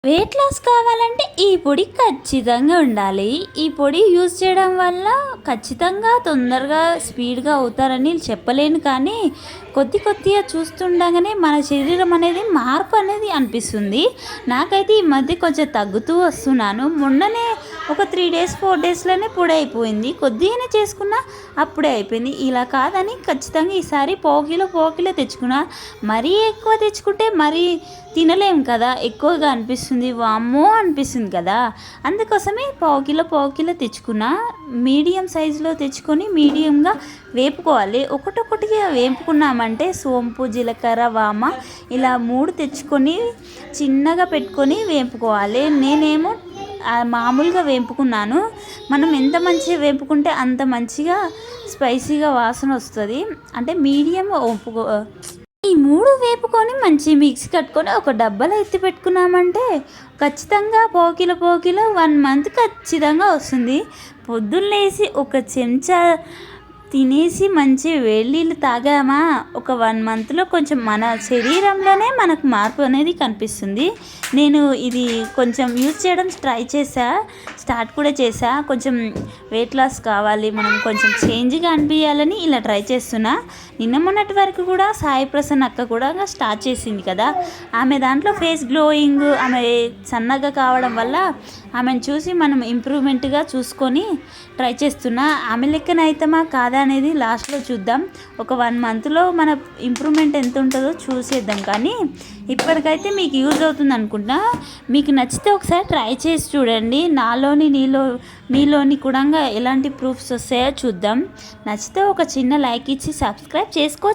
Weight loss కావాలంటే ఈ పొడి ఖచ్చితంగా ఉండాలి. ఈ పొడి యూజ్ చేయడం వల్ల ఖచ్చితంగా తొందరగా స్పీడ్గా అవుతారని చెప్పలేను, కానీ కొద్దిగా చూస్తుండగానే మన శరీరం అనేది మార్పు అనేది అనిపిస్తుంది. నాకైతే ఈ మధ్య కొంచెం తగ్గుతూ వస్తున్నాను. మొన్ననే ఒక 3 days 4 daysలోనే పొడి అయిపోయింది. కొద్దిగానే చేసుకున్నా అప్పుడే అయిపోయింది. ఇలా కాదని ఖచ్చితంగా ఈసారి పావు కిలో తెచ్చుకున్నా. మరీ ఎక్కువ తెచ్చుకుంటే మరీ తినలేం కదా, ఎక్కువగా అనిపిస్తుంది, వామ్మో అనిపిస్తుంది కదా. అందుకోసమే పావు కిలో తెచ్చుకున్నా. మీడియం సైజులో తెచ్చుకొని మీడియంగా వేపుకోవాలి. ఒకటొకటిగా వేపుకున్నామంటే సోంపు, జీలకర్ర, వామ ఇలా 3 తెచ్చుకొని చిన్నగా పెట్టుకొని వేపుకోవాలి. నేనేమో మామూలుగా వేపుకున్నాను. మనం ఎంత మంచిగా వేపుకుంటే అంత మంచిగా స్పైసీగా వాసన వస్తుంది. అంటే మీడియం ఈ 3 వేపుకొని మంచి మిక్సీ కట్టుకొని ఒక డబ్బాలో ఎత్తి పెట్టుకున్నామంటే ఖచ్చితంగా పావు కిలో 1 month ఖచ్చితంగా వస్తుంది. పొద్దున్నేసి ఒక చెంచా తినేసి మంచి వేడి నీళ్ళు తాగామా ఒక 1 monthలో కొంచెం మన శరీరంలోనే మనకు మార్పు అనేది కనిపిస్తుంది. నేను ఇది కొంచెం యూజ్ చేయడం స్టార్ట్ కూడా చేసా. కొంచెం వెయిట్ లాస్ కావాలి, మనం కొంచెం చేంజ్గా అనిపించాలని ఇలా ట్రై చేస్తున్నా. నిన్న మొన్నటి వరకు కూడా సాయి ప్రసన్న అక్క కూడా స్టార్ట్ చేసింది కదా, ఆమె దాంట్లో ఫేస్ గ్లోయింగ్, ఆమె సన్నగా కావడం వల్ల ఆమెను చూసి మనం ఇంప్రూవ్మెంట్గా చూసుకొని ట్రై చేస్తున్నా. ఆమె లెక్కన అవుతామా కాదా అనేది లాస్ట్లో చూద్దాం. ఒక 1 monthలో మన ఇంప్రూవ్మెంట్ ఎంత ఉంటుందో చూసేద్దాం. కానీ ఇప్పటికైతే మీకు యూజ్ అవుతుంది అనుకుంటా. మీకు నచ్చితే ఒకసారి ట్రై చేసి చూడండి. మీలోని కూడా ఎలాంటి ప్రూఫ్స్ వస్తాయో చూద్దాం. నచ్చితే ఒక చిన్న లైక్ ఇచ్చి సబ్స్క్రైబ్ చేసుకోవచ్చు.